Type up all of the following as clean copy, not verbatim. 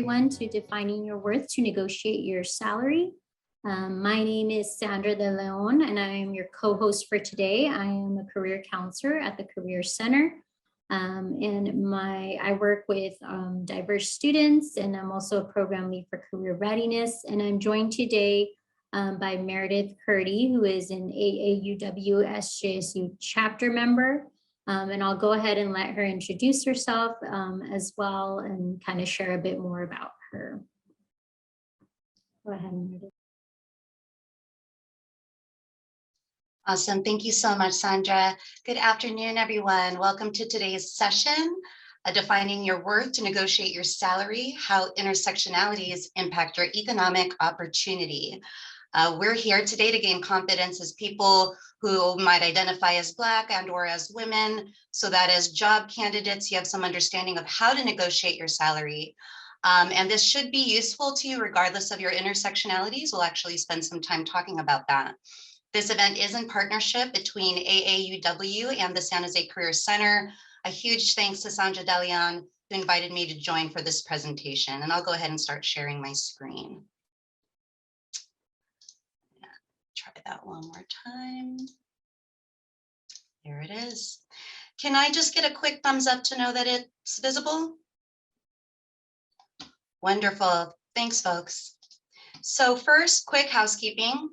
everyone to Defining Your Worth to Negotiate Your Salary. My name is Sandra De Leon, and I am your co-host for today. I am a career counselor at the Career Center. I work with diverse students, and I'm also a program lead for career readiness. And I'm joined today by Meredith Curdy, who is an AAUW SJSU chapter member. And I'll go ahead and let her introduce herself as well and kind of share a bit more about her. Go ahead, Meredith. Awesome. Thank you so much, Sandra. Good afternoon, everyone. Welcome to today's session, Defining Your Worth to Negotiate Your Salary, How Intersectionalities Impact Your Economic Opportunity. We're here today to gain confidence as people who might identify as Black and or as women, so that as job candidates, you have some understanding of how to negotiate your salary. And this should be useful to you regardless of your intersectionalities. We'll actually spend some time talking about that. This event is in partnership between AAUW and the San Jose Career Center. A huge thanks to Sandra De Leon, who invited me to join for this presentation. And I'll go ahead and start sharing my screen. Try that one more time. There it is. Can I just get a quick thumbs up to know that it's visible? Wonderful. Thanks, folks. So first, quick housekeeping.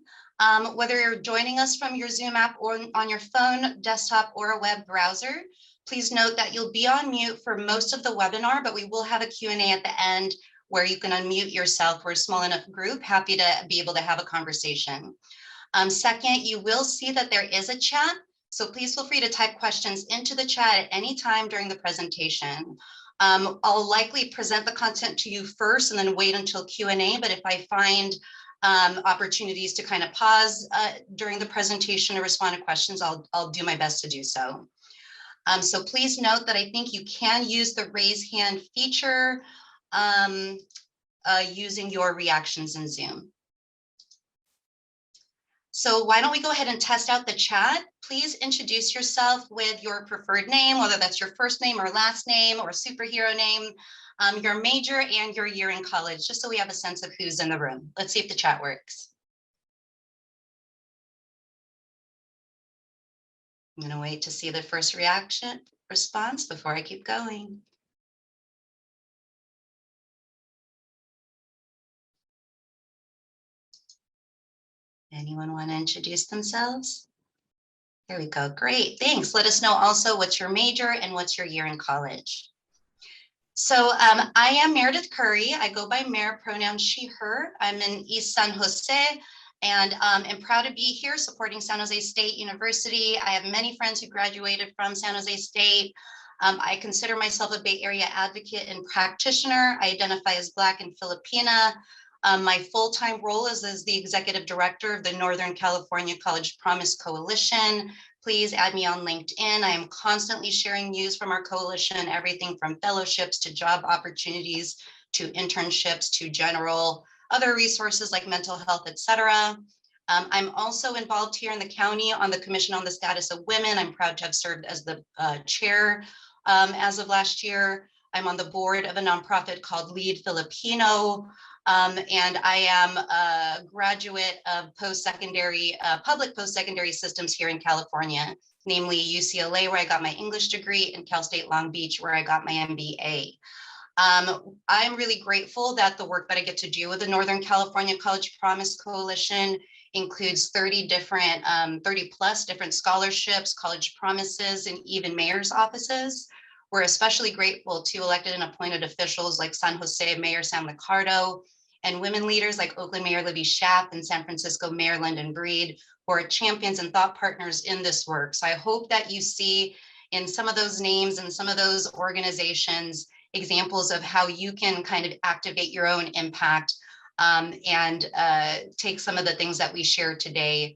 Whether you're joining us from your Zoom app or on your phone, desktop, or a web browser, please note that you'll be on mute for most of the webinar, but we will have a Q&A at the end where you can unmute yourself. We're a small enough group, happy to be able to have a conversation. Second, you will see that there is a chat, so please feel free to type questions into the chat at any time during the presentation. I'll likely present the content to you first and then wait until Q&A, but if I find opportunities to kind of pause during the presentation or respond to questions, I'll do my best to do so. So please note that I think you can use the raise hand feature using your reactions in Zoom. So why don't we go ahead and test out the chat? Please introduce yourself with your preferred name, whether that's your first name or last name or superhero name, your major and your year in college, just so we have a sense of who's in the room. Let's see if the chat works. I'm gonna wait to see the first response before I keep going. Anyone want to introduce themselves? There we go. Great. Thanks. Let us know also what's your major and what's your year in college. So I am Meredith Curry. I go by Mere, pronoun she, her. I'm in East San Jose and am proud to be here supporting San Jose State University. I have many friends who graduated from San Jose State. I consider myself a Bay Area advocate and practitioner. I identify as Black and Filipina. My full-time role is as the executive director of the Northern California College Promise Coalition. Please add me on LinkedIn. I am constantly sharing news from our coalition, everything from fellowships to job opportunities, to internships, to general other resources like mental health, etc. I'm also involved here in the county on the Commission on the Status of Women. I'm proud to have served as the chair as of last year. I'm on the board of a nonprofit called Lead Filipino. And I am a graduate of public post-secondary systems here in California, namely UCLA, where I got my English degree, and Cal State Long Beach, where I got my MBA. I'm really grateful that the work that I get to do with the Northern California College Promise Coalition includes 30 plus different scholarships, college promises, and even mayor's offices. We're especially grateful to elected and appointed officials like San Jose Mayor Sam Liccardo and women leaders like Oakland Mayor Libby Schaaf and San Francisco Mayor Lyndon Breed, who are champions and thought partners in this work. So I hope that you see in some of those names and some of those organizations examples of how you can kind of activate your own impact and take some of the things that we shared today.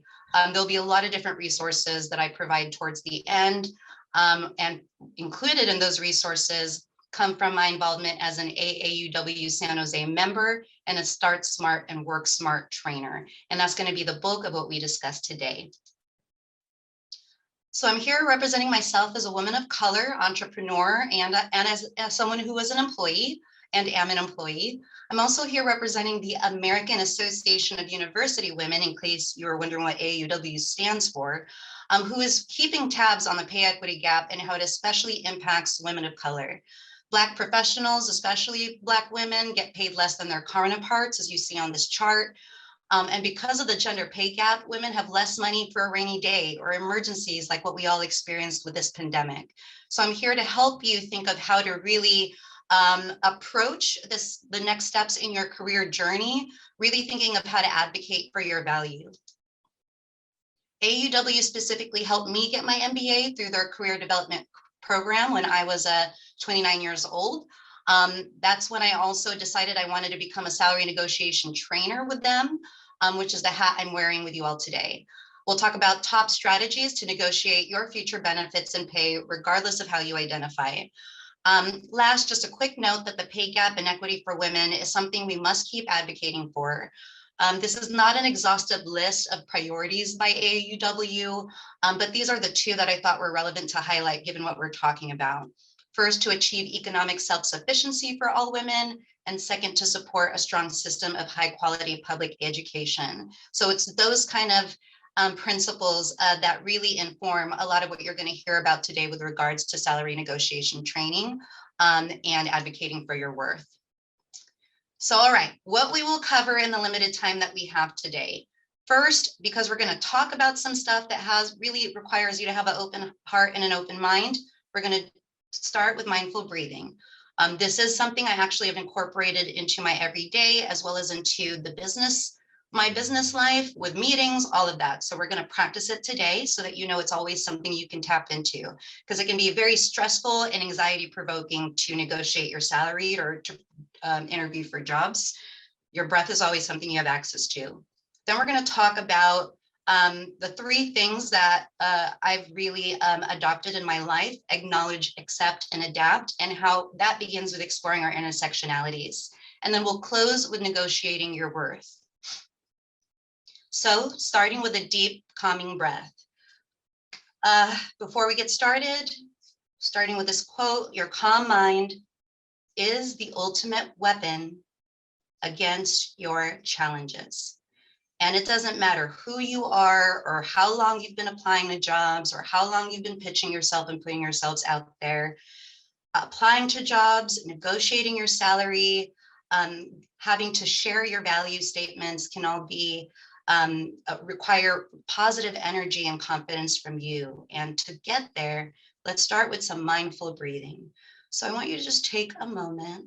There'll be a lot of different resources that I provide towards the end. And included in those resources come from my involvement as an AAUW San Jose member and a Start Smart and Work Smart trainer. And that's going to be the bulk of what we discussed today. So I'm here representing myself as a woman of color, entrepreneur, and as someone who was an employee. and am an employee. I'm also here representing the American Association of University Women, in case you were wondering what AUW stands for, who is keeping tabs on the pay equity gap and how it especially impacts women of color. Black professionals, especially Black women, get paid less than their counterparts, as you see on this chart. And because of the gender pay gap, women have less money for a rainy day or emergencies like what we all experienced with this pandemic. So I'm here to help you think of how to really approach the next steps in your career journey, really thinking of how to advocate for your value. AUW specifically helped me get my MBA through their career development program when I was 29 years old. That's when I also decided I wanted to become a salary negotiation trainer with them, which is the hat I'm wearing with you all today. We'll talk about top strategies to negotiate your future benefits and pay, regardless of how you identify. Last, just a quick note that the pay gap and equity for women is something we must keep advocating for. This is not an exhaustive list of priorities by AUW, but these are the two that I thought were relevant to highlight given what we're talking about. First, to achieve economic self-sufficiency for all women, and second, to support a strong system of high quality public education. So it's those kind of principles that really inform a lot of what you're going to hear about today with regards to salary negotiation training and advocating for your worth. So, all right, what we will cover in the limited time that we have today. First, because we're going to talk about some stuff that really requires you to have an open heart and an open mind, we're going to start with mindful breathing. This is something I actually have incorporated into my everyday as well as into my business life with meetings, all of that. So we're going to practice it today so that you know it's always something you can tap into, because it can be very stressful and anxiety provoking to negotiate your salary or to interview for jobs. Your breath is always something you have access to. Then we're going to talk about the three things that I've really adopted in my life: acknowledge, accept, and adapt, and how that begins with exploring our intersectionalities. And then we'll close with negotiating your worth. So starting with a deep, calming breath. Before we get started, starting with this quote: your calm mind is the ultimate weapon against your challenges. And it doesn't matter who you are or how long you've been applying to jobs or how long you've been pitching yourself and putting yourselves out there. Applying to jobs, negotiating your salary, having to share your value statements can all be require positive energy and confidence from you. And to get there, let's start with some mindful breathing. So I want you to just take a moment,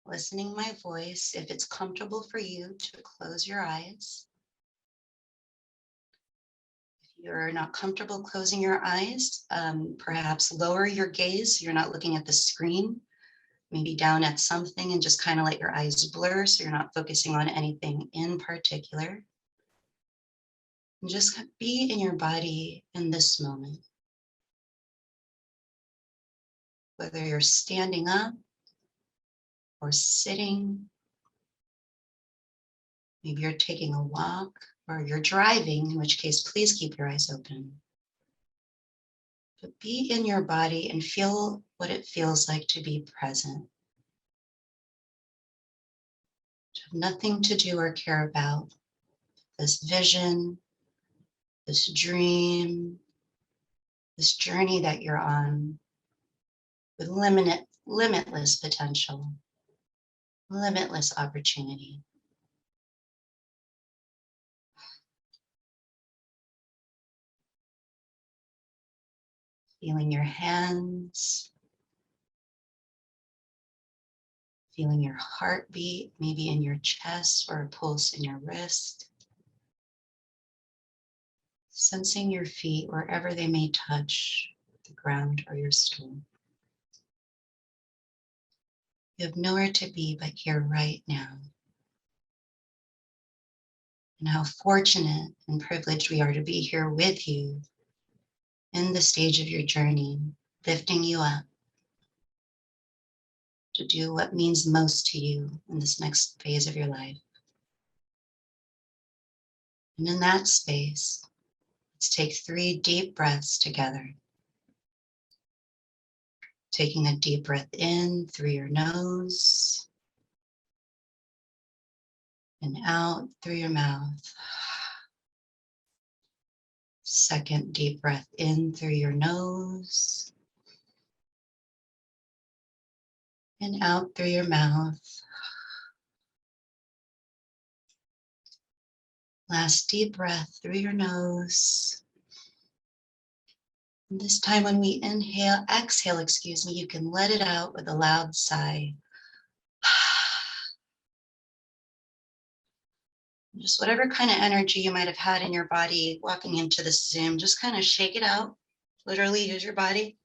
listening my voice. If it's comfortable for you to close your eyes. If you're not comfortable closing your eyes, perhaps lower your gaze so you're not looking at the screen, maybe down at something and just kind of let your eyes blur so you're not focusing on anything in particular. And just be in your body in this moment. Whether you're standing up or sitting, maybe you're taking a walk or you're driving, in which case, please keep your eyes open. But be in your body and feel what it feels like to be present. To have nothing to do or care about this vision, this dream, this journey that you're on with limitless potential, limitless opportunity. Feeling your hands, feeling your heartbeat, maybe in your chest or a pulse in your wrist. Sensing your feet wherever they may touch the ground or your stool. You have nowhere to be but here right now. And how fortunate and privileged we are to be here with you in the stage of your journey, lifting you up to do what means most to you in this next phase of your life. And in that space, let's take 3 deep breaths together. Taking a deep breath in through your nose and out through your mouth. Second deep breath in through your nose and out through your mouth. Last deep breath through your nose. And this time when we exhale, you can let it out with a loud sigh. Just whatever kind of energy you might have had in your body walking into this Zoom, just kind of shake it out. Literally use your body,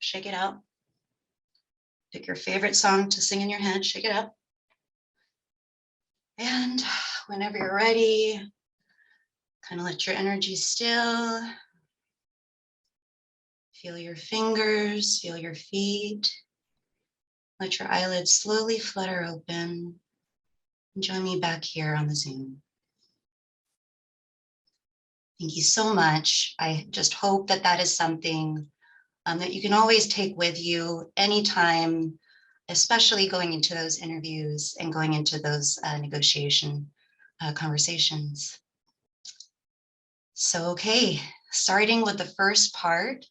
shake it out. Pick your favorite song to sing in your head, shake it out. And whenever you're ready, kind of let your energy still. Feel your fingers, feel your feet. Let your eyelids slowly flutter open. And join me back here on the Zoom. Thank you so much. I just hope that that is something that you can always take with you anytime, especially going into those interviews and going into those negotiation conversations. So, okay, starting with the first part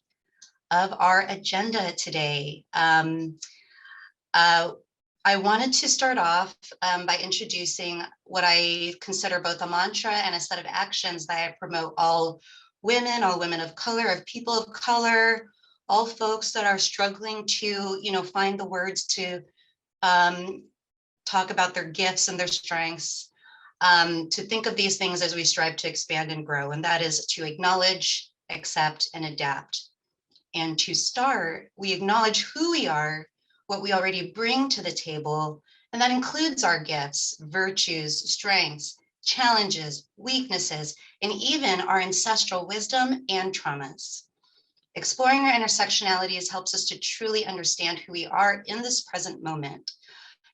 of our agenda today. I wanted to start off by introducing what I consider both a mantra and a set of actions that I promote all women of color, of people of color, all folks that are struggling to, find the words to talk about their gifts and their strengths, to think of these things as we strive to expand and grow, and that is to acknowledge, accept, and adapt. And to start, we acknowledge who we are, what we already bring to the table, and that includes our gifts, virtues, strengths, challenges, weaknesses, and even our ancestral wisdom and traumas. Exploring our intersectionalities helps us to truly understand who we are in this present moment.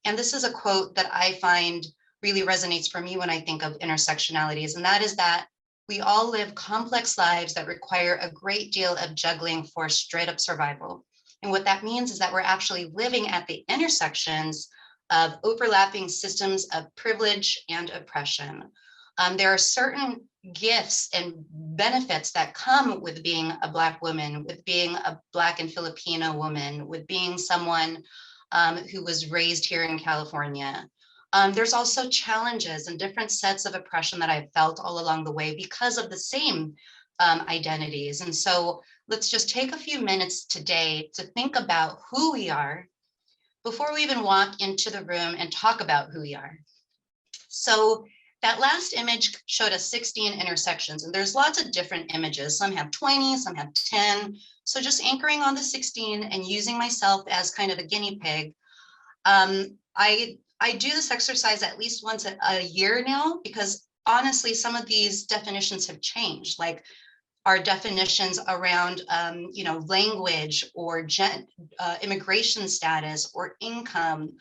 And this is a quote that I find really resonates for me when I think of intersectionalities, and that is that we all live complex lives that require a great deal of juggling for straight up survival. And what that means is that we're actually living at the intersections of overlapping systems of privilege and oppression. There are certain gifts and benefits that come with being a Black woman, with being a Black and Filipino woman, with being someone who was raised here in California. There's also challenges and different sets of oppression that I've felt all along the way because of the same identities. And so let's just take a few minutes today to think about who we are before we even walk into the room and talk about who we are. So that last image showed us 16 intersections, and there's lots of different images. Some have 20, some have 10. So just anchoring on the 16 and using myself as kind of a guinea pig. I do this exercise at least once a year now, because honestly, some of these definitions have changed, like our definitions around, language or immigration status or income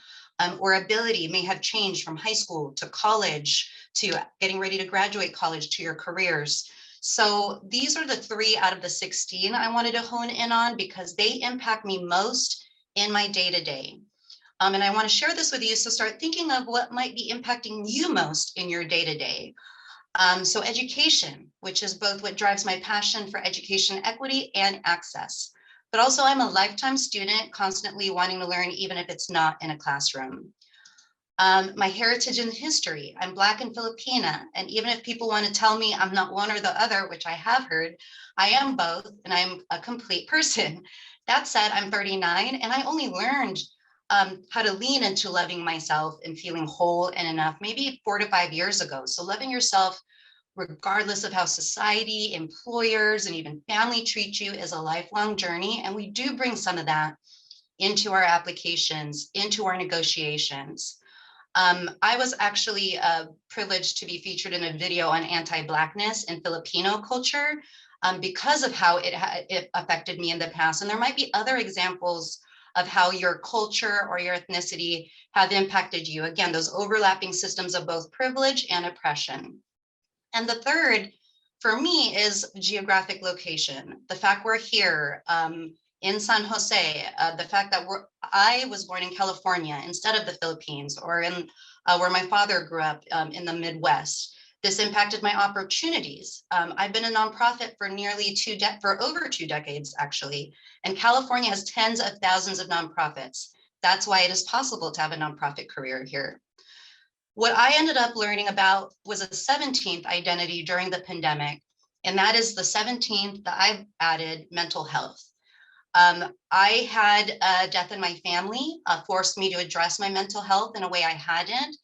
or ability may have changed from high school to college to getting ready to graduate college to your careers. So these are the 3 out of the 16 I wanted to hone in on because they impact me most in my day-to-day. And I want to share this with you. So start thinking of what might be impacting you most in your day-to-day. So education, which is both what drives my passion for education equity and access. But also I'm a lifetime student, constantly wanting to learn, even if it's not in a classroom. My heritage and history, I'm Black and Filipina. And even if people want to tell me I'm not one or the other, which I have heard, I am both, and I'm a complete person. That said, I'm 39, and I only learned how to lean into loving myself and feeling whole and enough maybe 4 to 5 years ago. So loving yourself regardless of how society, employers, and even family treat you is a lifelong journey. And we do bring some of that into our applications, into our negotiations. I was actually privileged to be featured in a video on anti-Blackness and Filipino culture because of how it affected me in the past. And there might be other examples of how your culture or your ethnicity have impacted you. Again, those overlapping systems of both privilege and oppression. And the third, for me, is geographic location. The fact we're here in San Jose, the fact that I was born in California instead of the Philippines, or in where my father grew up in the Midwest. This impacted my opportunities. I've been a nonprofit for for over 2 decades, actually, and California has tens of thousands of nonprofits. That's why it is possible to have a nonprofit career here. What I ended up learning about was a 17th identity during the pandemic, and that is the 17th that I've added: mental health. I had a death in my family, forced me to address my mental health in a way I hadn't.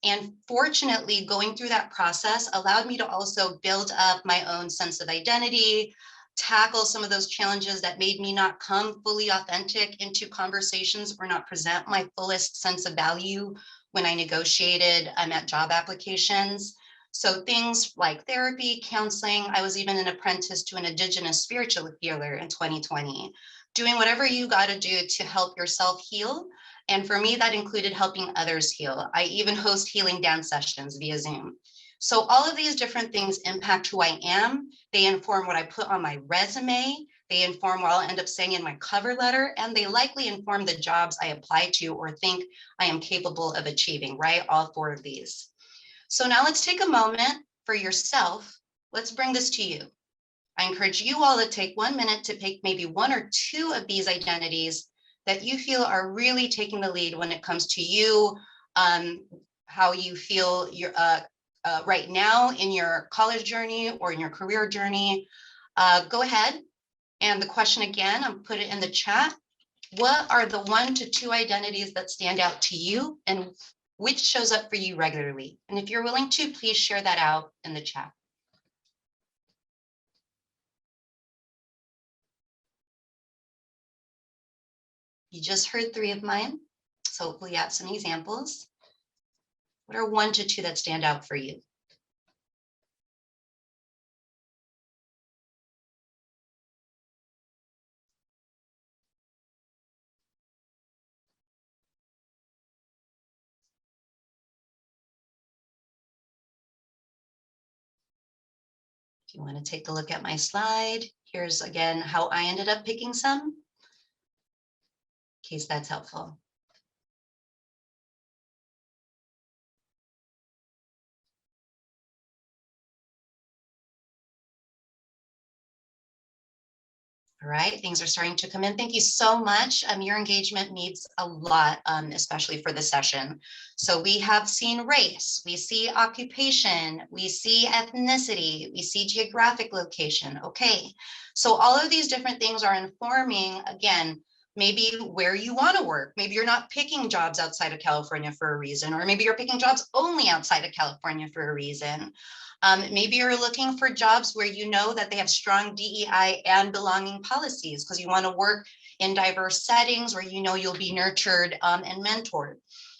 And fortunately, going through that process allowed me to also build up my own sense of identity, tackle some of those challenges that made me not come fully authentic into conversations or not present my fullest sense of value when I negotiated at job applications. So things like therapy, counseling. I was even an apprentice to an Indigenous spiritual healer in 2020, doing whatever you got to do to help yourself heal. And for me, that included helping others heal. I even host healing dance sessions via Zoom. So all of these different things impact who I am. They inform what I put on my resume. They inform what I'll end up saying in my cover letter, and they likely inform the jobs I apply to or think I am capable of achieving, right? All 4 of these. So now let's take a moment for yourself. Let's bring this to you. I encourage you all to take 1 minute to pick maybe 1 or 2 of these identities that you feel are really taking the lead when it comes to you, how you feel you're right now in your college journey or in your career journey. Go ahead. And the question again, I'll put it in the chat. What are the 1 to 2 identities that stand out to you, and which shows up for you regularly? And if you're willing to, please share that out in the chat. You just heard 3 of mine, so hopefully you have some examples. What are 1 to 2 that stand out for you? If you want to take a look at my slide, here's again how I ended up picking some, in case that's helpful. All right, things are starting to come in. Thank you so much. Your engagement means a lot, especially for the session. So we have seen race, we see occupation, we see ethnicity, we see geographic location. Okay, so all of these different things are informing, again, maybe where you want to work. Maybe you're not picking jobs outside of California for a reason, or maybe you're picking jobs only outside of California for a reason. Maybe you're looking for jobs where you know that they have strong DEI and belonging policies because you want to work in diverse settings where you know you'll be nurtured and mentored.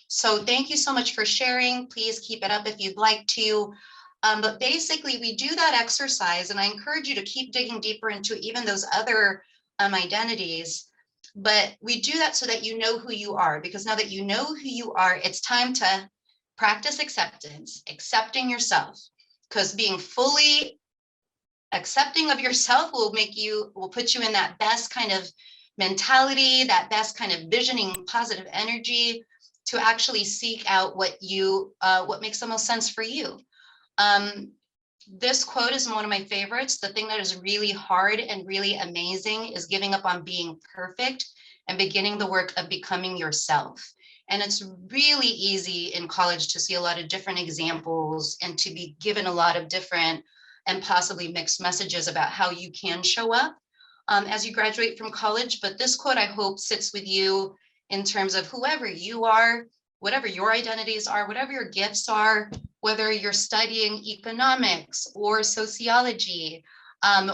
So thank you so much for sharing. Please keep it up if you'd like to. But basically, we do that exercise, and I encourage you to keep digging deeper into even those other identities. But we do that so that you know who you are, because now that you know who you are, it's time to practice acceptance, accepting yourself. Because being fully accepting of yourself will put you in that best kind of mentality, that best kind of visioning, positive energy to actually seek out what makes the most sense for you. This quote is one of my favorites. The thing that is really hard and really amazing is giving up on being perfect and beginning the work of becoming yourself. And it's really easy in college to see a lot of different examples and to be given a lot of different and possibly mixed messages about how you can show up as you graduate from college. But this quote, I hope, sits with you in terms of whoever you are, whatever your identities are, whatever your gifts are, whether you're studying economics or sociology,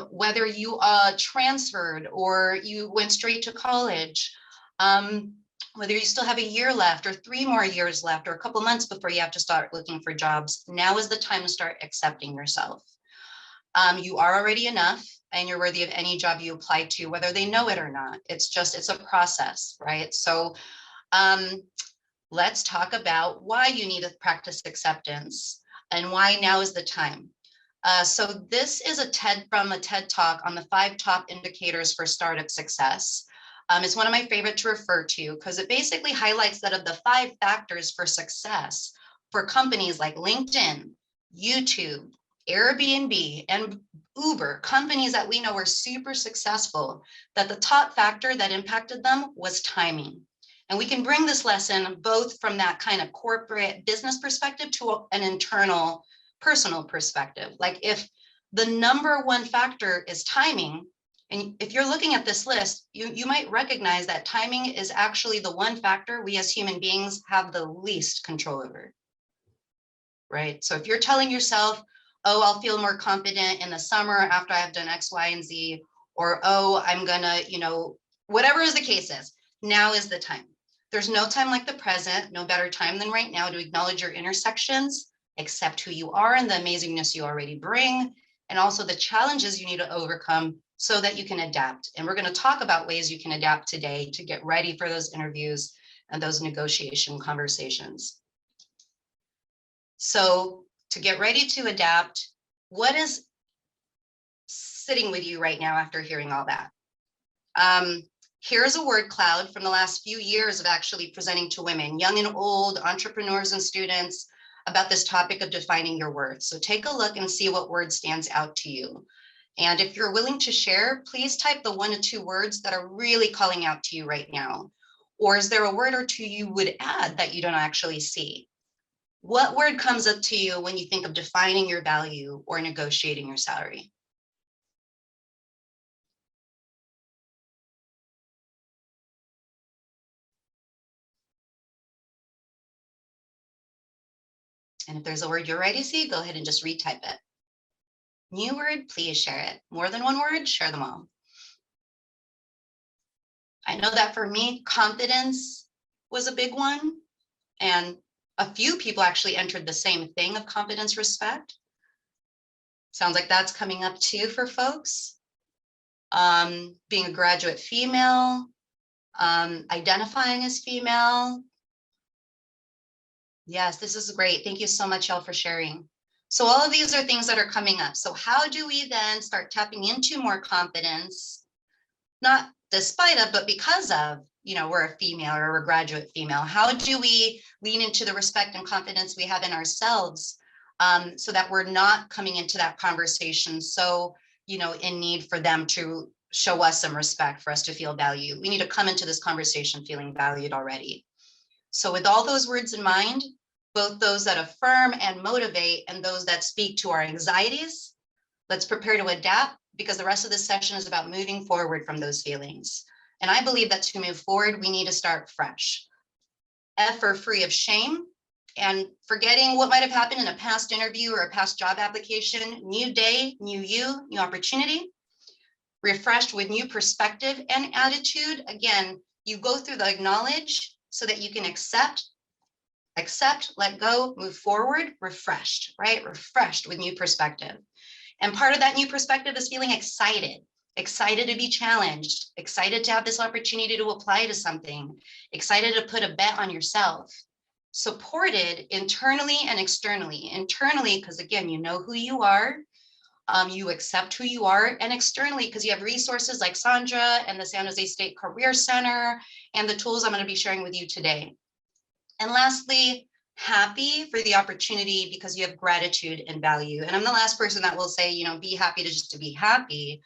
whether you transferred or you went straight to college, whether you still have a year left or 3 more years left or a couple months before you have to start looking for jobs. Now is the time to start accepting yourself. You are already enough and you're worthy of any job you apply to, whether they know it or not. It's a process, right? So let's talk about why you need to practice acceptance and why now is the time. So this is from a TED Talk on the 5 top indicators for startup success. It's one of my favorite to refer to because it basically highlights that of the 5 factors for success for companies like LinkedIn, YouTube, Airbnb, and Uber, companies that we know were super successful, that the top factor that impacted them was timing. And we can bring this lesson both from that kind of corporate business perspective to an internal personal perspective. Like if the number 1 factor is timing, and if you're looking at this list, you might recognize that timing is actually the 1 factor we as human beings have the least control over, right? So if you're telling yourself, oh, I'll feel more confident in the summer after I've done X, Y, and Z, or, oh, I'm gonna, whatever is the case is, now is the time. There's no time like the present, no better time than right now to acknowledge your intersections, accept who you are and the amazingness you already bring, and also the challenges you need to overcome so that you can adapt. And we're going to talk about ways you can adapt today to get ready for those interviews and those negotiation conversations. So to get ready to adapt, what is sitting with you right now after hearing all that? Here's a word cloud from the last few years of actually presenting to women, young and old, entrepreneurs and students, about this topic of defining your worth. So take a look and see what word stands out to you. And if you're willing to share, please type the 1 to 2 words that are really calling out to you right now. Or is there a word or 2 you would add that you don't actually see? What word comes up to you when you think of defining your value or negotiating your salary? And if there's a word you're ready to see, go ahead and just retype it. New word, please share it. More than 1 word, share them all. I know that for me, confidence was a big one. And a few people actually entered the same thing of confidence, respect. Sounds like that's coming up too for folks. Being a graduate female, identifying as female. Yes, this is great. Thank you so much, y'all, for sharing. So all of these are things that are coming up. So how do we then start tapping into more confidence? Not despite of, but because of, we're a female or we're a graduate female. How do we lean into the respect and confidence we have in ourselves so that we're not coming into that conversation so, in need for them to show us some respect, for us to feel valued. We need to come into this conversation feeling valued already. So with all those words in mind, both those that affirm and motivate and those that speak to our anxieties, let's prepare to adapt, because the rest of this session is about moving forward from those feelings. And I believe that to move forward, we need to start fresh. Free of shame and forgetting what might have happened in a past interview or a past job application. New day, new you, new opportunity. Refreshed with new perspective and attitude. Again, you go through the acknowledge so that you can accept, let go, move forward, refreshed, right? Refreshed with new perspective. And part of that new perspective is feeling excited to be challenged, excited to have this opportunity to apply to something, excited to put a bet on yourself, supported internally and externally. Internally, because again, you know who you are, you accept who you are, and externally, because you have resources like Sandra and the San Jose State Career Center and the tools I'm going to be sharing with you today. And lastly, happy for the opportunity because you have gratitude and value. And I'm the last person that will say, be happy to be happy.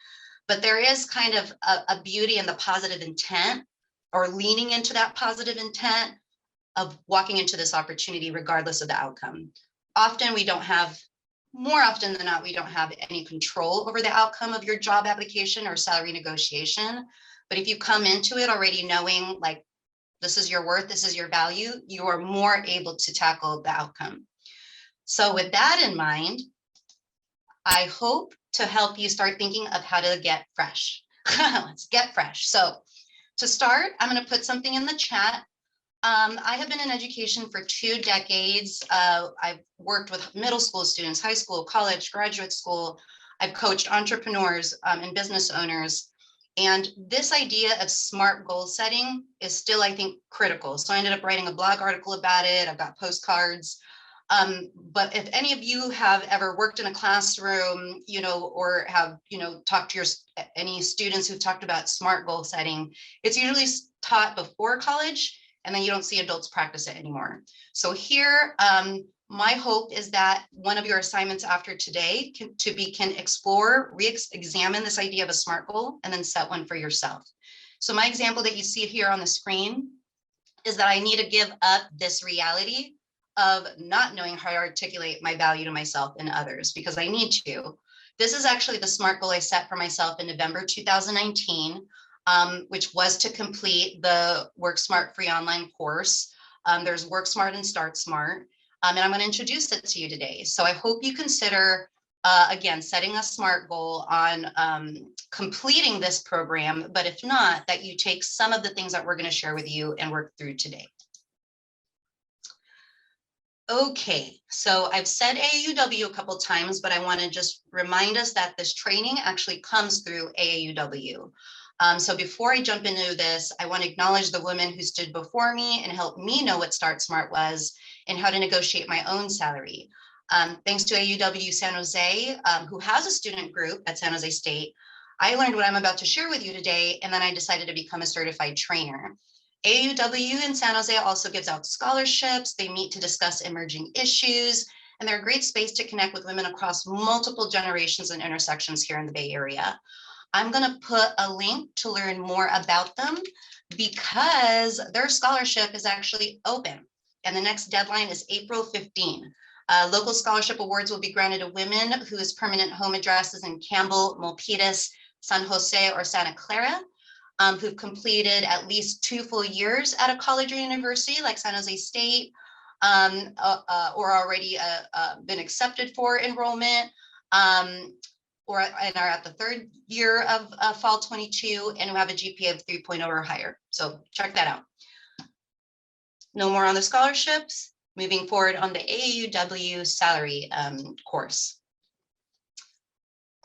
But there is kind of a beauty in the positive intent, or leaning into that positive intent of walking into this opportunity regardless of the outcome. More often than not, we don't have any control over the outcome of your job application or salary negotiation. But if you come into it already knowing, like, this is your worth, this is your value, you are more able to tackle the outcome. So with that in mind, I hope to help you start thinking of how to get fresh. Let's get fresh. So to start, I'm going to put something in the chat. I have been in education for 2 decades. I've worked with middle school students, high school, college, graduate school. I've coached entrepreneurs and business owners. And this idea of SMART goal setting is still, I think, critical. So I ended up writing a blog article about it. I've got postcards. But if any of you have ever worked in a classroom, or have, talked to any students who've talked about SMART goal setting, it's usually taught before college, and then you don't see adults practice it anymore. So here, my hope is that one of your assignments after today can explore, re-examine this idea of a SMART goal, and then set one for yourself. So my example that you see here on the screen is that I need to give up this reality of not knowing how to articulate my value to myself and others, because I need to. This is actually the SMART goal I set for myself in November 2019, which was to complete the Work Smart free online course. There's Work Smart and Start Smart, and I'm going to introduce it to you today. So I hope you consider, again, setting a SMART goal on completing this program, but if not, that you take some of the things that we're going to share with you and work through today. Okay, so I've said AAUW a couple times, but I want to just remind us that this training actually comes through AAUW. So before I jump into this, I want to acknowledge the women who stood before me and helped me know what Start Smart was and how to negotiate my own salary. Thanks to AAUW San Jose, who has a student group at San Jose State, I learned what I'm about to share with you today, and then I decided to become a certified trainer. AAUW in San Jose also gives out scholarships. They meet to discuss emerging issues, and they're a great space to connect with women across multiple generations and intersections here in the Bay Area. I'm going to put a link to learn more about them because their scholarship is actually open, and the next deadline is April 15. Local scholarship awards will be granted to women whose permanent home addresses in Campbell, Milpitas, San Jose, or Santa Clara, who've completed at least 2 full years at a college or university like San Jose State, or already been accepted for enrollment, and are at the 3rd year of Fall 22 and who have a GPA of 3.0 or higher. So check that out. No more on the scholarships. Moving forward on the AAUW salary course.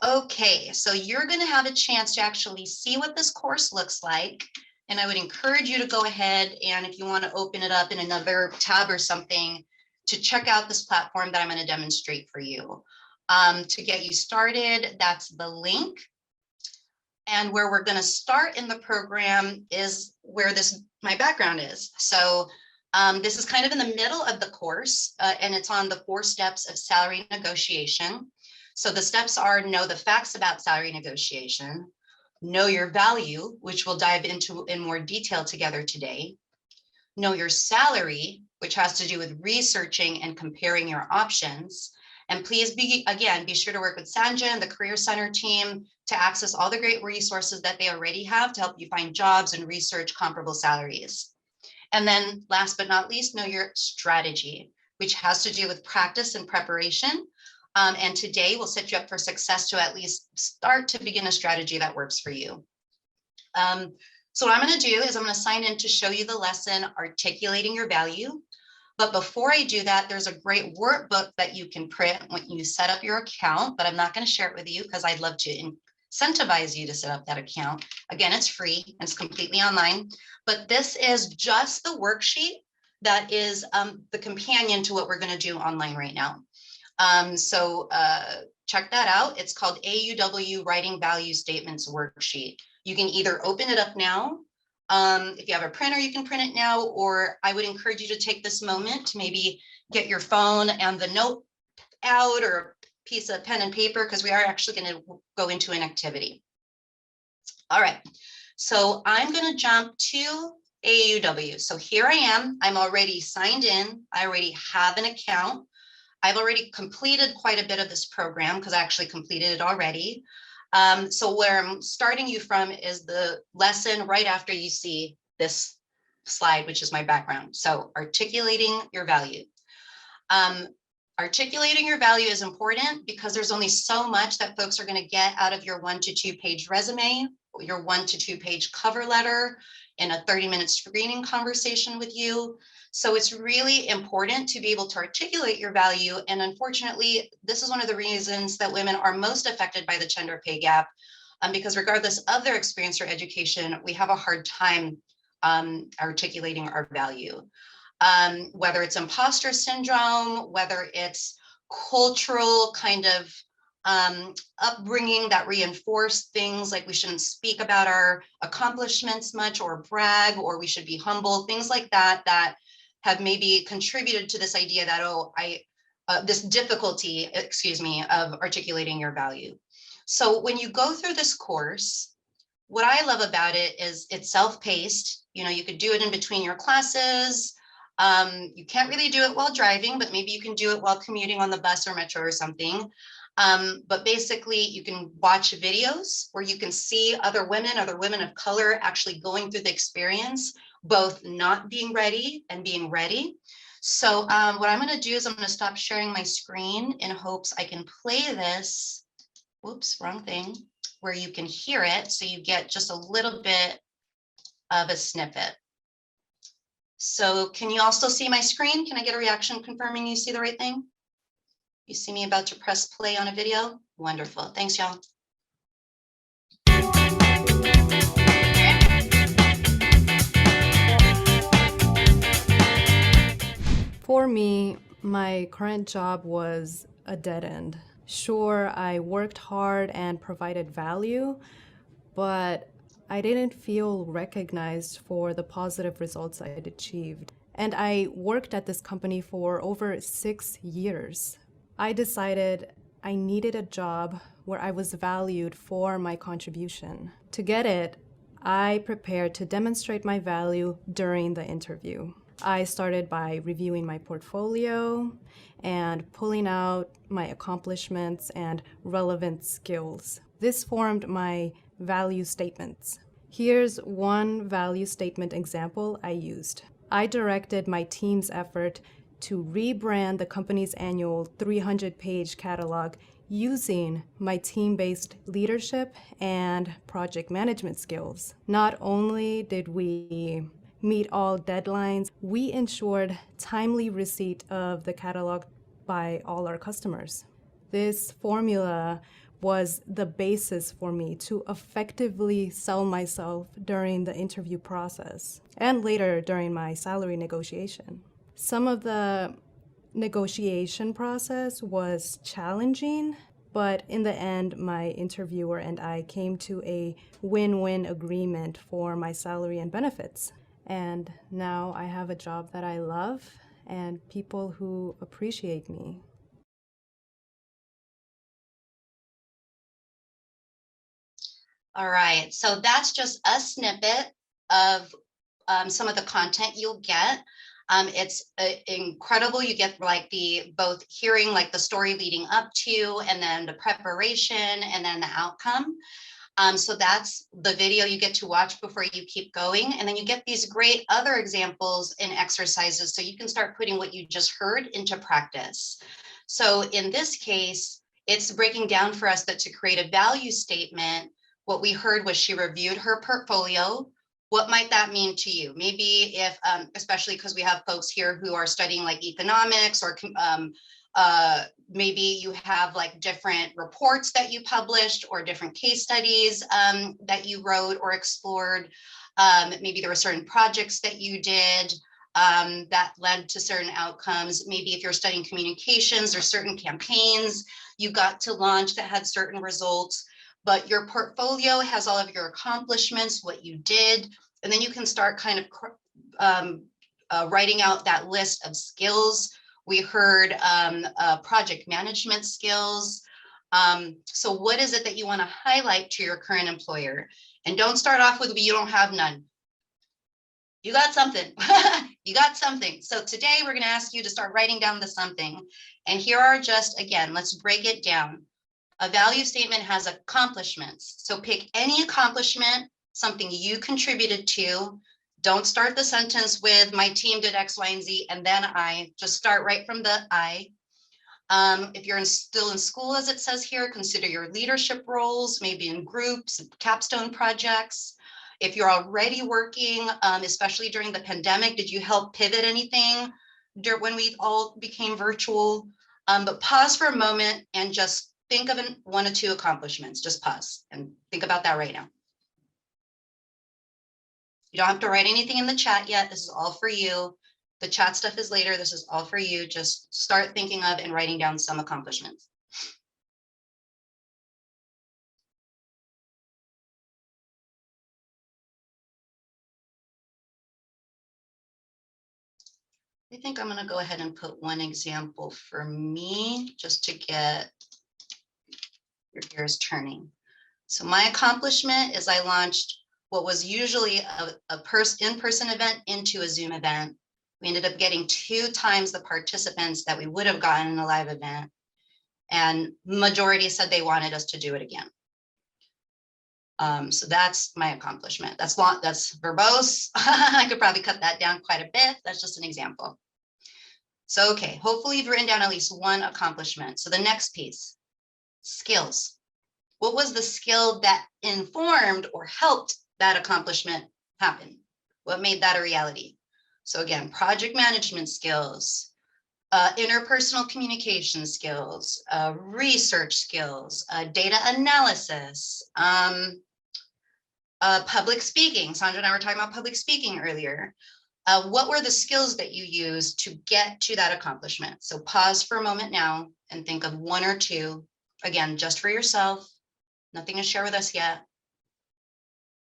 Okay, so you're going to have a chance to actually see what this course looks like. And I would encourage you to go ahead, and if you want to open it up in another tab or something, to check out this platform that I'm going to demonstrate for you. To get you started, that's the link. And where we're going to start in the program is where my background is. So this is kind of in the middle of the course, and it's on the 4 steps of salary negotiation. So the steps are: know the facts about salary negotiation, know your value, which we'll dive into in more detail together today, know your salary, which has to do with researching and comparing your options. And please be sure to work with Sanja and the Career Center team to access all the great resources that they already have to help you find jobs and research comparable salaries. And then last but not least, know your strategy, which has to do with practice and preparation. And today we'll set you up for success to at least start to begin a strategy that works for you. So what I'm going to do is I'm going to sign in to show you the lesson, Articulating Your Value. But before I do that, there's a great workbook that you can print when you set up your account, but I'm not going to share it with you because I'd love to incentivize you to set up that account. Again, it's free and it's completely online, but this is just the worksheet that is the companion to what we're going to do online right now. So check that out. It's called AAUW Writing Value Statements Worksheet. You can either open it up now. If you have a printer, you can print it now, or I would encourage you to take this moment to maybe get your phone and the note out or a piece of pen and paper, because we are actually going to go into an activity. All right, so I'm going to jump to AAUW. So here I am. I'm already signed in. I already have an account. I've already completed quite a bit of this program because I actually completed it already. So where I'm starting you from is the lesson right after you see this slide, which is my background. So articulating your value. Articulating your value is important because there's only so much that folks are going to get out of your 1 to 2 page resume, your 1 to 2 page cover letter, in a 30-minute screening conversation with you. So it's really important to be able to articulate your value. And unfortunately, this is one of the reasons that women are most affected by the gender pay gap, because regardless of their experience or education, we have a hard time articulating our value. whether it's imposter syndrome, whether it's cultural kind of upbringing that reinforce things like we shouldn't speak about our accomplishments much or brag, or we should be humble, things like that, that have maybe contributed to this idea that, oh, this difficulty, excuse me, of articulating your value. So when you go through this course, what I love about it is it's self-paced. You know, you could do it in between your classes. You can't really do it while driving, but maybe you can do it while commuting on the bus or metro or something. But basically you can watch videos where you can see other women of color actually going through the experience, both not being ready and being ready. So what I'm going to do is I'm going to stop sharing my screen in hopes I can play this. Whoops, wrong thing. Where you can hear it, so you get just a little bit of a snippet. So can you also see my screen? Can I get a reaction confirming you see the right thing? You see me about to press play on a video? Wonderful. Thanks, y'all. For me, my current job was a dead end. Sure, I worked hard and provided value, but I didn't feel recognized for the positive results I had achieved. And I worked at this company for over 6 years. I decided I needed a job where I was valued for my contribution. To get it, I prepared to demonstrate my value during the interview. I started by reviewing my portfolio and pulling out my accomplishments and relevant skills. This formed my value statements. Here's one value statement example I used. I directed my team's effort to rebrand the company's annual 300-page catalog using my team-based leadership and project management skills. Not only did we meet all deadlines, we ensured timely receipt of the catalog by all our customers. This formula was the basis for me to effectively sell myself during the interview process and later during my salary negotiation. Some of the negotiation process was challenging, but in the end, my interviewer and I came to a win-win agreement for my salary and benefits. And now I have a job that I love and people who appreciate me. All right, so that's just a snippet of some of the content you'll get. It's incredible. You get like both hearing like the story leading up to, and then the preparation, and then the outcome. So that's the video you get to watch before you keep going. And then you get these great other examples and exercises so you can start putting what you just heard into practice. So in this case, it's breaking down for us that to create a value statement, what we heard was she reviewed her portfolio. What might that mean to you? Maybe if, especially because we have folks here who are studying like economics, or maybe you have like different reports that you published or different case studies that you wrote or explored. Maybe there were certain projects that you did that led to certain outcomes. Maybe if you're studying communications, or certain campaigns you got to launch that had certain results. But your portfolio has all of your accomplishments, what you did, and then you can start kind of writing out that list of skills. We heard project management skills. So what is it that you want to highlight to your current employer? And don't start off with you don't have none. You got something. You got something. So today we're going to ask you to start writing down the something. And here are just, again, let's break it down. A value statement has accomplishments. So pick any accomplishment, something you contributed to. Don't start the sentence with my team did X, Y, and Z, and then I. Just start right from the I. If you're still in school, as it says here, consider your leadership roles, maybe in groups, capstone projects. If you're already working, especially during the pandemic, did you help pivot anything when we all became virtual? But pause for a moment and just think of one or two accomplishments. Just pause and think about that right now. You don't have to write anything in the chat yet. This is all for you. The chat stuff is later. This is all for you. Just start thinking of and writing down some accomplishments. I think I'm going to go ahead and put one example for me just to get your gears turning. So my accomplishment is I launched what was usually a in-person event into a Zoom event. We ended up getting 2 times the participants that we would have gotten in a live event. And majority said they wanted us to do it again. So that's my accomplishment. That's long, that's verbose. I could probably cut that down quite a bit. That's just an example. So, okay, hopefully you've written down at least one accomplishment. So the next piece, skills. What was the skill that informed or helped that accomplishment happen? What made that a reality? So again, project management skills, interpersonal communication skills, research skills, data analysis, public speaking. Sandra and I were talking about public speaking earlier. What were the skills that you used to get to that accomplishment? So pause for a moment now and think of 1 or 2, again, just for yourself, nothing to share with us yet.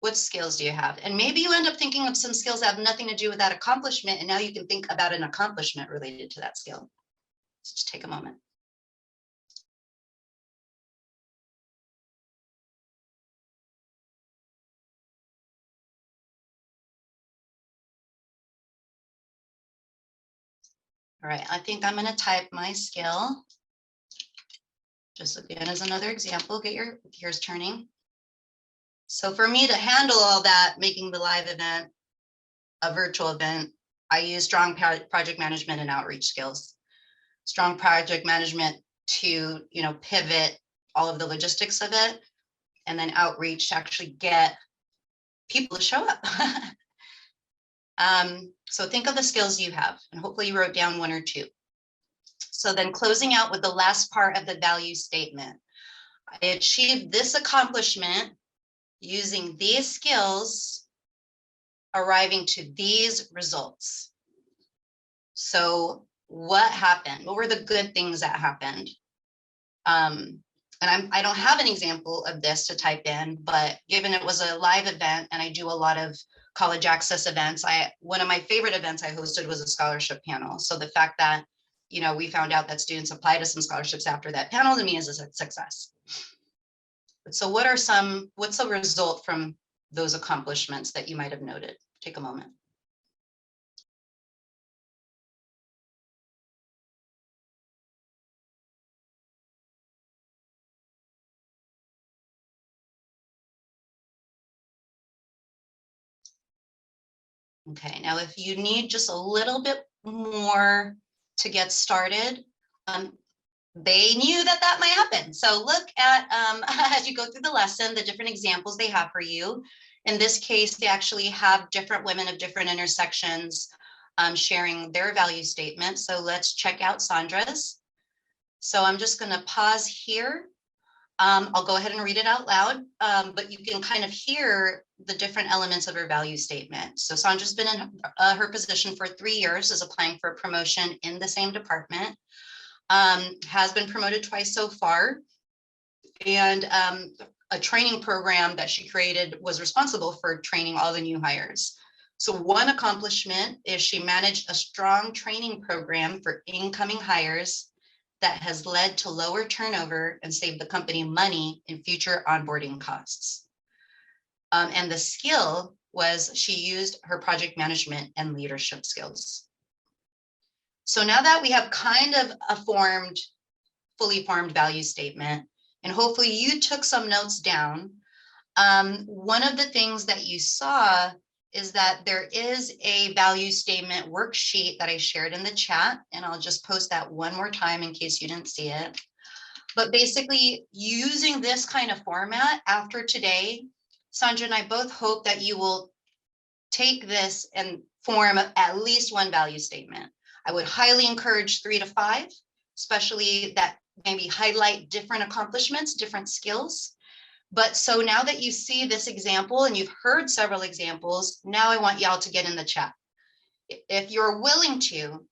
What skills do you have? And maybe you end up thinking of some skills that have nothing to do with that accomplishment, and now you can think about an accomplishment related to that skill. So just take a moment. All right, I think I'm going to type my skill. Just again, as another example, get your gears turning. So for me to handle all that, making the live event a virtual event, I use strong project management and outreach skills. Strong project management to, pivot all of the logistics of it, and then outreach to actually get people to show up. So think of the skills you have, and hopefully you wrote down 1 or 2. So then closing out with the last part of the value statement. I achieved this accomplishment using these skills, arriving to these results. So what happened? What were the good things that happened? And I don't have an example of this to type in, but given it was a live event and I do a lot of college access events, one of my favorite events I hosted was a scholarship panel. So the fact that, we found out that students applied to some scholarships after that panel, to me is a success. So what's the result from those accomplishments that you might have noted? Take a moment. Okay, now if you need just a little bit more to get started, they knew that might happen. So look at, as you go through the lesson, the different examples they have for you. In this case, they actually have different women of different intersections sharing their value statement. So let's check out Sandra's. So I'm just going to pause here. I'll go ahead and read it out loud, but you can kind of hear the different elements of her value statement. So Sandra's been in her position for 3 years, is applying for a promotion in the same department, has been promoted twice so far, and a training program that she created was responsible for training all the new hires. So one accomplishment is she managed a strong training program for incoming hires that has led to lower turnover and saved the company money in future onboarding costs. And the skill was she used her project management and leadership skills. So now that we have kind of a fully formed value statement, and hopefully you took some notes down, one of the things that you saw is that there is a value statement worksheet that I shared in the chat, and I'll just post that one more time in case you didn't see it. But basically, using this kind of format after today, Sandra and I both hope that you will take this and form at least one value statement. I would highly encourage 3 to 5, especially that maybe highlight different accomplishments, different skills. But so now that you see this example and you've heard several examples, now I want y'all to get in the chat. if you're willing to,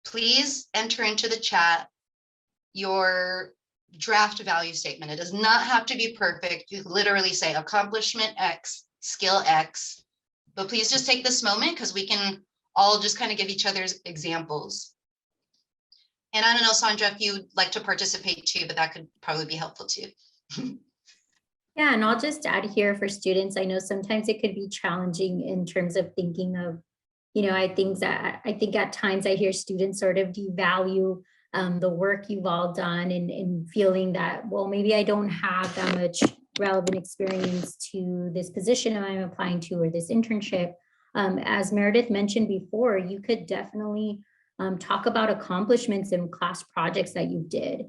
please enter into the chat your draft value statement. It does not have to be perfect. You literally say accomplishment X, skill X, but please just take this moment because we can all just kind of give each other's examples. And I don't know, Sandra, if you'd like to participate too, but that could probably be helpful too. Yeah, and I'll just add here for students, I know sometimes it could be challenging in terms of thinking of, I think at times I hear students sort of devalue the work you've all done and feeling that, well, maybe I don't have that much relevant experience to this position I'm applying to or this internship. As Meredith mentioned before, you could definitely talk about accomplishments and class projects that you did.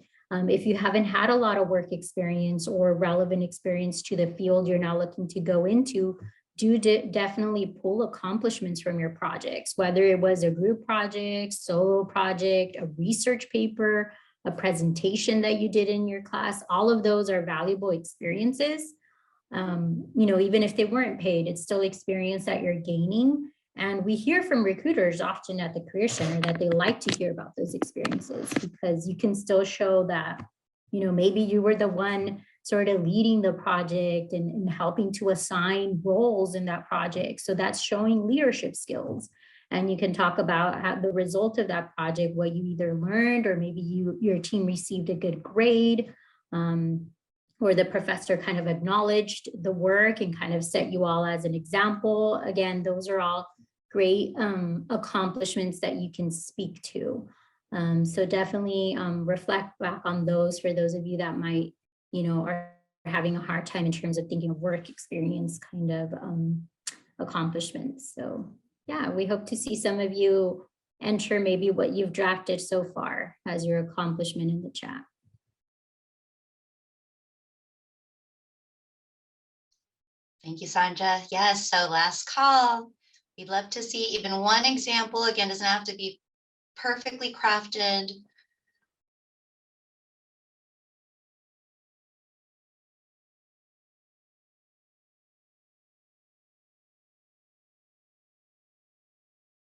If you haven't had a lot of work experience or relevant experience to the field you're now looking to go into, definitely pull accomplishments from your projects, whether it was a group project, solo project, a research paper, a presentation that you did in your class. All of those are valuable experiences. Even if they weren't paid, it's still experience that you're gaining. And we hear from recruiters often at the Career Center that they like to hear about those experiences because you can still show that, maybe you were the one sort of leading the project and helping to assign roles in that project. So that's showing leadership skills. And you can talk about how the result of that project, what you either learned or maybe your team received a good grade, or the professor kind of acknowledged the work and kind of set you all as an example. Again, those are all great accomplishments that you can speak to. So definitely reflect back on those for those of you that might, are having a hard time in terms of thinking of work experience kind of accomplishments. So yeah, we hope to see some of you enter maybe what you've drafted so far as your accomplishment in the chat. Thank you, Sandra. Yes, so last call. We'd love to see even one example. Again, doesn't have to be perfectly crafted.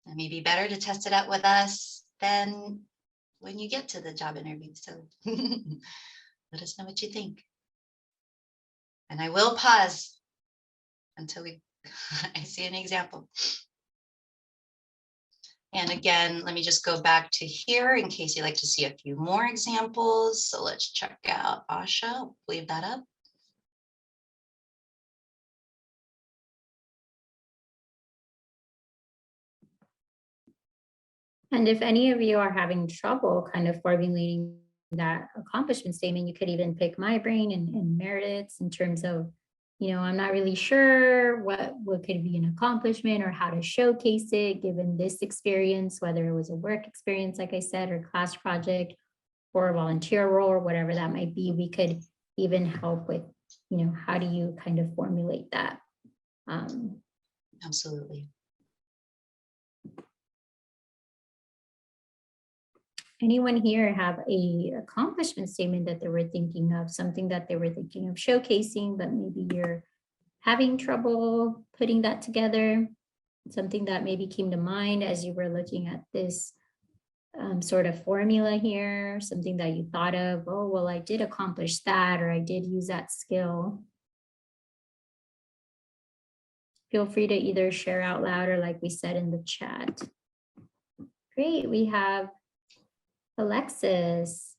It may be better to test it out with us than when you get to the job interview. So let us know what you think. And I will pause until I see an example. And again, let me just go back to here in case you'd like to see a few more examples. So let's check out Asha, leave that up. And if any of you are having trouble kind of formulating that accomplishment statement, you could even pick my brain and Meredith's in terms of, I'm not really sure what could be an accomplishment or how to showcase it given this experience, whether it was a work experience, like I said, or class project or a volunteer role or whatever that might be. We could even help with, how do you kind of formulate that? Absolutely. Anyone here have a accomplishment statement that they were thinking of, something that they were thinking of showcasing, but maybe you're having trouble putting that together? Something that maybe came to mind as you were looking at this sort of formula here, something that you thought of, oh, well, I did accomplish that, or I did use that skill. Feel free to either share out loud or like we said in the chat. Great, we have Alexis.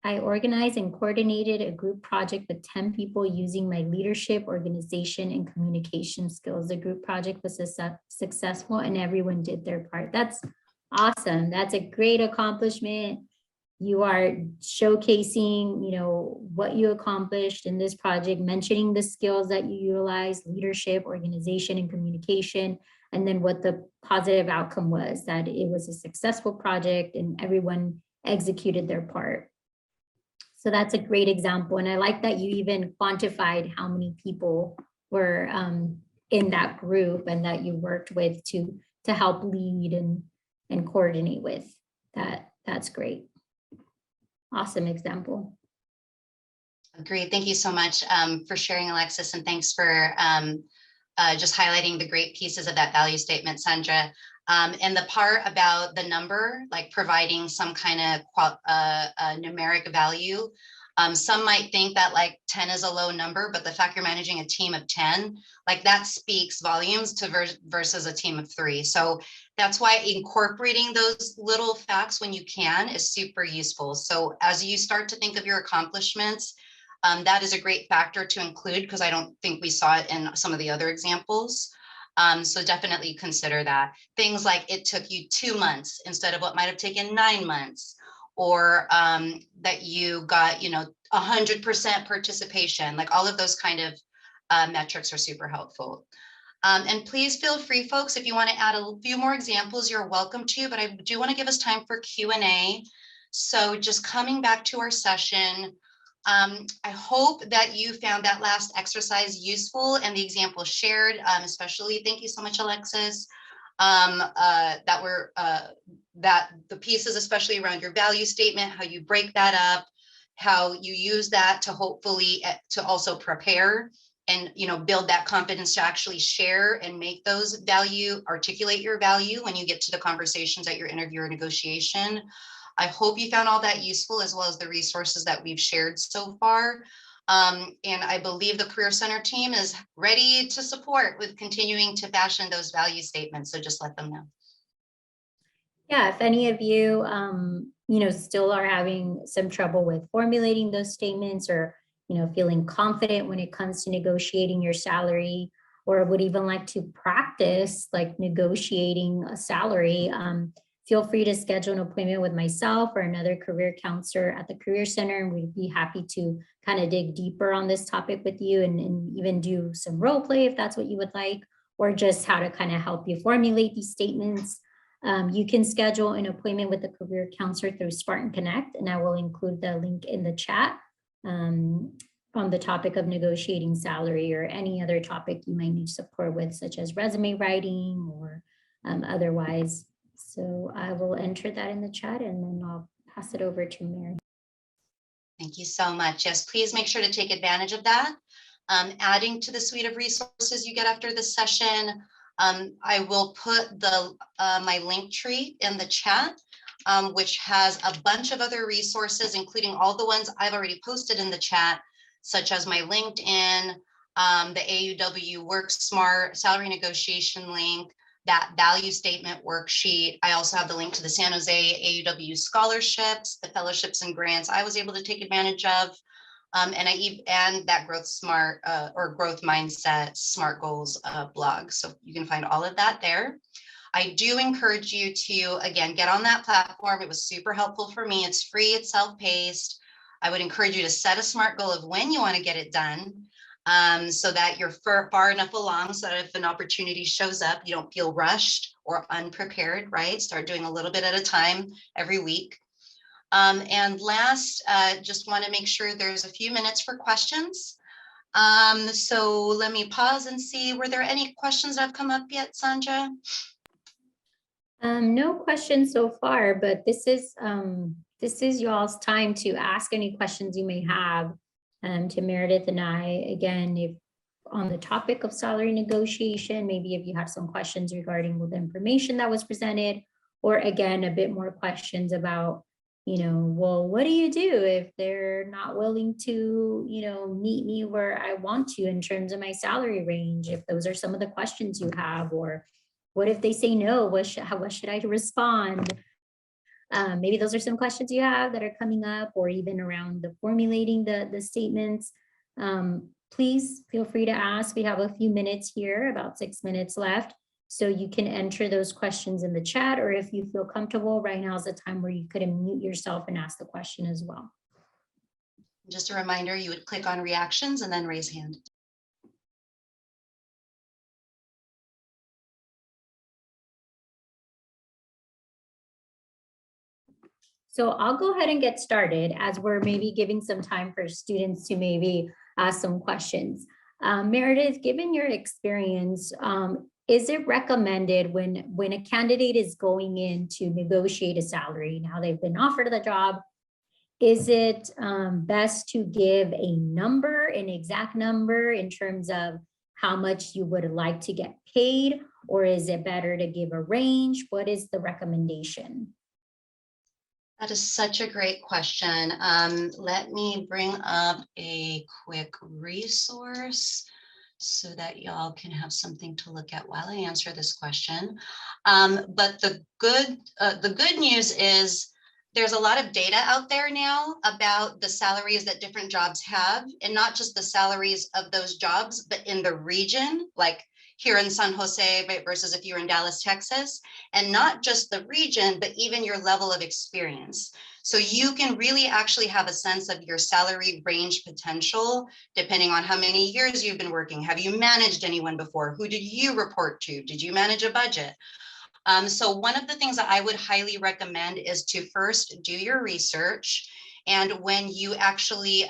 I organized and coordinated a group project with 10 people using my leadership, organization, and communication skills. The group project was successful and everyone did their part. That's awesome. That's a great accomplishment. You are showcasing, what you accomplished in this project, mentioning the skills that you utilize, leadership, organization, and communication, and then what the positive outcome was, that it was a successful project and everyone executed their part. So that's a great example. And I like that you even quantified how many people were in that group and that you worked with to help lead and coordinate with. That's great. Awesome example. Great. Thank you so much for sharing, Alexis, and thanks for just highlighting the great pieces of that value statement, Sandra. And the part about the number, like providing some kind of numeric value, some might think that like 10 is a low number, but the fact you're managing a team of 10, like that speaks volumes to versus a team of 3. So that's why incorporating those little facts when you can is super useful. So as you start to think of your accomplishments, that is a great factor to include, because I don't think we saw it in some of the other examples. So definitely consider that. Things like it took you 2 months instead of what might have taken 9 months, or that you got, 100% participation, like all of those kind of metrics are super helpful. And please feel free, folks, if you want to add a few more examples, you're welcome to, but I do want to give us time for Q&A. So just coming back to our session, I hope that you found that last exercise useful and the example shared, especially, thank you so much, Alexis, that the pieces, especially around your value statement, how you break that up, how you use that to hopefully to also prepare and build that confidence to actually share and make those articulate your value when you get to the conversations at your interview or negotiation. I hope you found all that useful, as well as the resources that we've shared so far. And I believe the Career Center team is ready to support with continuing to fashion those value statements. So just let them know. Yeah, if any of you, still are having some trouble with formulating those statements, or, feeling confident when it comes to negotiating your salary, or would even like to practice like negotiating a salary, feel free to schedule an appointment with myself or another career counselor at the Career Center, and we'd be happy to kind of dig deeper on this topic with you, and even do some role play if that's what you would like, or just how to kind of help you formulate these statements. You can schedule an appointment with a career counselor through Spartan Connect, and I will include the link in the chat on the topic of negotiating salary, or any other topic you might need support with, such as resume writing or otherwise. So I will enter that in the chat, and then I'll pass it over to Mary. Thank you so much. Yes, please make sure to take advantage of that. Adding to the suite of resources you get after this session, I will put my link tree in the chat, which has a bunch of other resources, including all the ones I've already posted in the chat, such as my LinkedIn, the AUW Work Smart salary negotiation link, that value statement worksheet. I also have the link to the San Jose AUW scholarships, the fellowships and grants I was able to take advantage of, and that Growth Smart or Growth Mindset SMART Goals blog. So you can find all of that there. I do encourage you to, again, get on that platform. It was super helpful for me. It's free, it's self-paced. I would encourage you to set a SMART goal of when you want to get it done, so that you're far enough along, so that if an opportunity shows up, you don't feel rushed or unprepared, right? Start doing a little bit at a time every week. And last, just want to make sure there's a few minutes for questions. So let me pause and see, were there any questions that have come up yet, Sandra? No questions so far, but this is y'all's time to ask any questions you may have to Meredith and I. Again, if on the topic of salary negotiation, maybe if you have some questions regarding the information that was presented, or again, a bit more questions about, well, what do you do if they're not willing to, meet me where I want to in terms of my salary range? If those are some of the questions you have, or what if they say no? What should I respond? Maybe those are some questions you have that are coming up, or even around the formulating the statements. Please feel free to ask. We have a few minutes here, about 6 minutes left. So you can enter those questions in the chat, or if you feel comfortable, right now is the time where you could unmute yourself and ask the question as well. Just a reminder, you would click on reactions and then raise hand. So I'll go ahead and get started, as we're maybe giving some time for students to maybe ask some questions. Meredith, given your experience, is it recommended when a candidate is going in to negotiate a salary, now they've been offered the job, is it best to give a number, an exact number, in terms of how much you would like to get paid, or is it better to give a range? What is the recommendation? That is such a great question. Let me bring up a quick resource so that y'all can have something to look at while I answer this question. But the good news is there's a lot of data out there now about the salaries that different jobs have, and not just the salaries of those jobs, but in the region, like here in San Jose versus if you're in Dallas, Texas, and not just the region, but even your level of experience. So you can really actually have a sense of your salary range potential, depending on how many years you've been working. Have you managed anyone before? Who did you report to? Did you manage a budget? So one of the things that I would highly recommend is to first do your research. And when you actually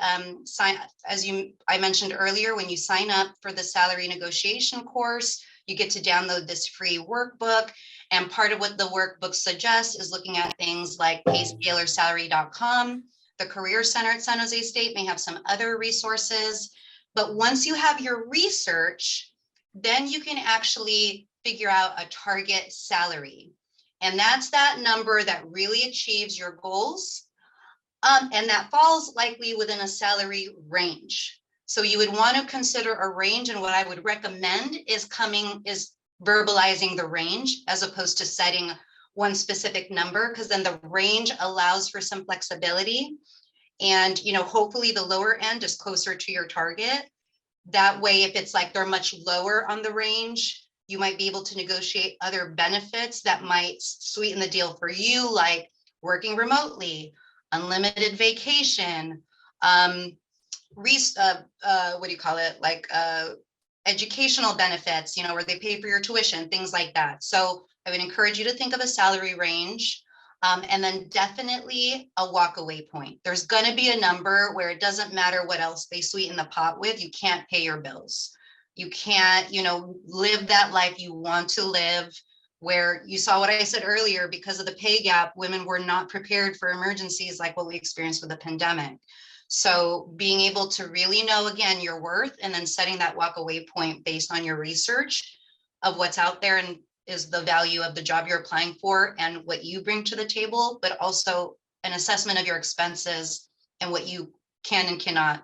sign, I mentioned earlier, when you sign up for the salary negotiation course, you get to download this free workbook. And part of what the workbook suggests is looking at things like payscale.salary.com. The Career Center at San Jose State may have some other resources. But once you have your research, then you can actually figure out a target salary. And that's that number that really achieves your goals. And that falls likely within a salary range. So you would want to consider a range, and what I would recommend is verbalizing the range as opposed to setting one specific number, because then the range allows for some flexibility. And hopefully the lower end is closer to your target. That way, if it's like they're much lower on the range, you might be able to negotiate other benefits that might sweeten the deal for you, like working remotely, unlimited vacation, educational benefits, where they pay for your tuition, things like that. So I would encourage you to think of a salary range, and then definitely a walkaway point. There's going to be a number where it doesn't matter what else they sweeten the pot with. You can't pay your bills. You can't, live that life you want to live, where you saw what I said earlier, because of the pay gap, women were not prepared for emergencies like what we experienced with the pandemic. So being able to really know, again, your worth, and then setting that walkaway point based on your research of what's out there and is the value of the job you're applying for and what you bring to the table, but also an assessment of your expenses and what you can and cannot,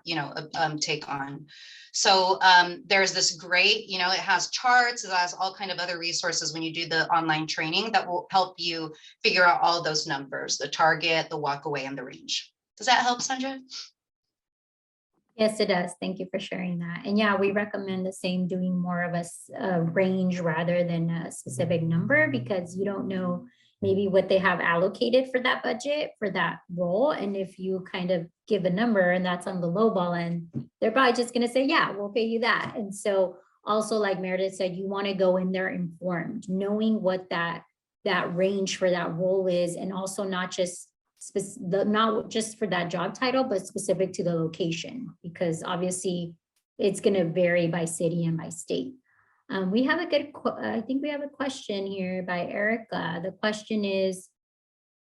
take on. So there's this great, it has charts, it has all kind of other resources when you do the online training that will help you figure out all those numbers, the target, the walkaway, and the range. Does that help, Sandra? Yes, it does. Thank you for sharing that. And yeah, we recommend the same, doing more of a range rather than a specific number, because you don't know maybe what they have allocated for that budget for that role. And if you kind of give a number and that's on the low ball end, they're probably just going to say, yeah, we'll pay you that. And so also, like Meredith said, you want to go in there informed, knowing what that range for that role is, and also not just for that job title, but specific to the location, because obviously it's going to vary by city and by state. We have I think we have a question here by Erica. The question is,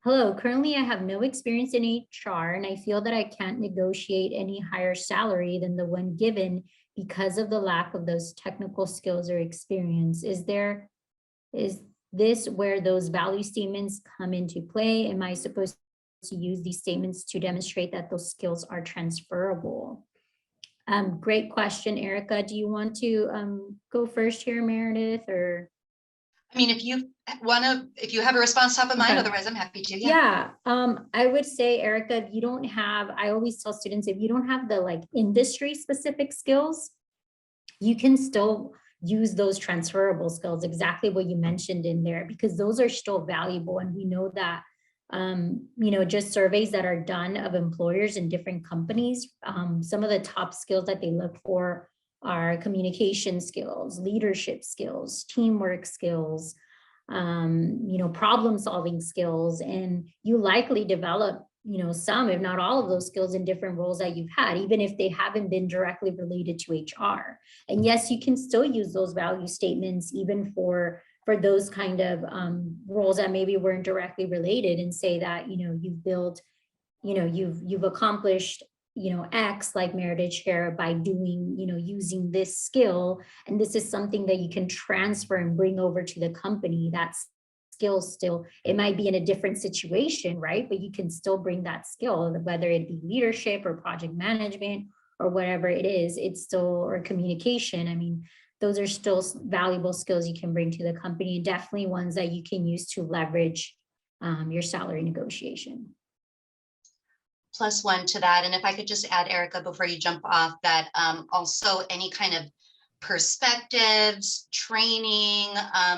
hello, currently I have no experience in HR, and I feel that I can't negotiate any higher salary than the one given because of the lack of those technical skills or experience. Is this where those value statements come into play? Am I supposed to use these statements to demonstrate that those skills are transferable? Great question, Erica. Do you want to go first here, Meredith, or? I mean, if you have a response top of mind, okay. Otherwise I'm happy to. Yeah. I would say, Erica, if you don't have, I always tell students, if you don't have the industry specific skills, you can still use those transferable skills, exactly what you mentioned in there, because those are still valuable. And we know that just surveys that are done of employers in different companies, some of the top skills that they look for are communication skills, leadership skills, teamwork skills, problem solving skills. And you likely develop, some, if not all of those skills in different roles that you've had, even if they haven't been directly related to HR. And yes, you can still use those value statements even for those kind of roles that maybe weren't directly related, and say that, you've built, you've accomplished, X, like Meredith shared, by doing, using this skill. And this is something that you can transfer and bring over to the company. That skill still, it might be in a different situation, right? But you can still bring that skill, whether it be leadership or project management or whatever it is, it's still, or communication. I mean, those are still valuable skills you can bring to the company, and definitely ones that you can use to leverage your salary negotiation. +1 to that. And if I could just add, Erica, before you jump off, that also any kind of perspectives, training,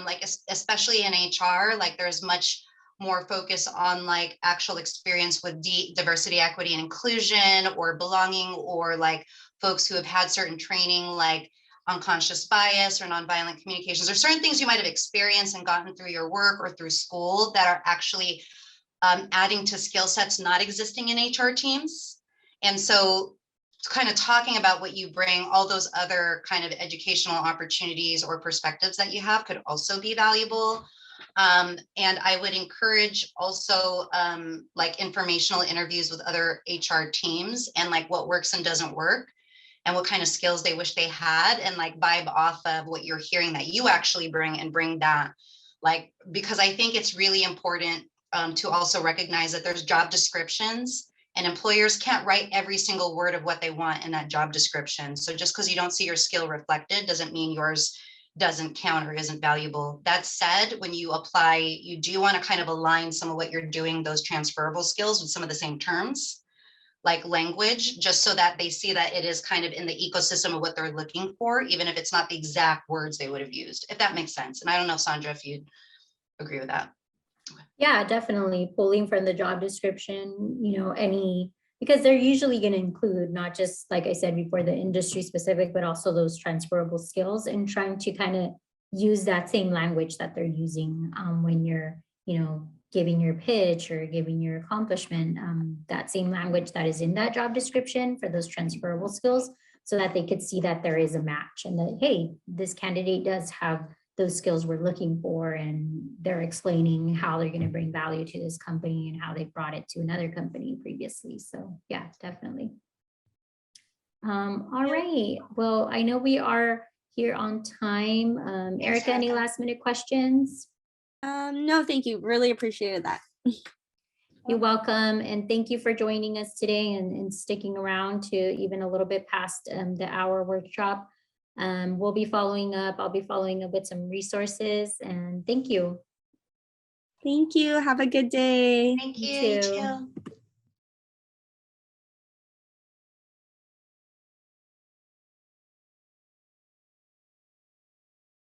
like especially in HR, like there's much more focus on like actual experience with diversity, equity, and inclusion, or belonging, or like folks who have had certain training, like unconscious bias or nonviolent communications, or certain things you might have experienced and gotten through your work or through school that are actually adding to skill sets not existing in HR teams. And so kind of talking about what you bring, all those other kind of educational opportunities or perspectives that you have could also be valuable. And I would encourage also like informational interviews with other HR teams, and like what works and doesn't work, and what kind of skills they wish they had, and like vibe off of what you're hearing that you actually bring, and bring that, like, because I think it's really important to also recognize that there's job descriptions, and employers can't write every single word of what they want in that job description. So just because you don't see your skill reflected doesn't mean yours doesn't count or isn't valuable. That said, when you apply, you do want to kind of align some of what you're doing, those transferable skills, with some of the same terms, like language, just so that they see that it is kind of in the ecosystem of what they're looking for, even if it's not the exact words they would have used, if that makes sense. And I don't know, Sandra, if you'd agree with that. Yeah, definitely pulling from the job description, because they're usually going to include not just, like I said before, the industry specific, but also those transferable skills, and trying to kind of use that same language that they're using when you're, giving your pitch or giving your accomplishment, that same language that is in that job description for those transferable skills, so that they could see that there is a match, and that, hey, this candidate does have those skills we're looking for, and they're explaining how they're going to bring value to this company and how they brought it to another company previously. So yeah, definitely. All right. Well, I know we are here on time. Erica, any last minute questions? No, thank you. Really appreciated that. You're welcome. And thank you for joining us today, and sticking around to even a little bit past the hour workshop. We'll be following up. I'll be following up with some resources, and thank you. Thank you. Have a good day. Thank you. You You too. too.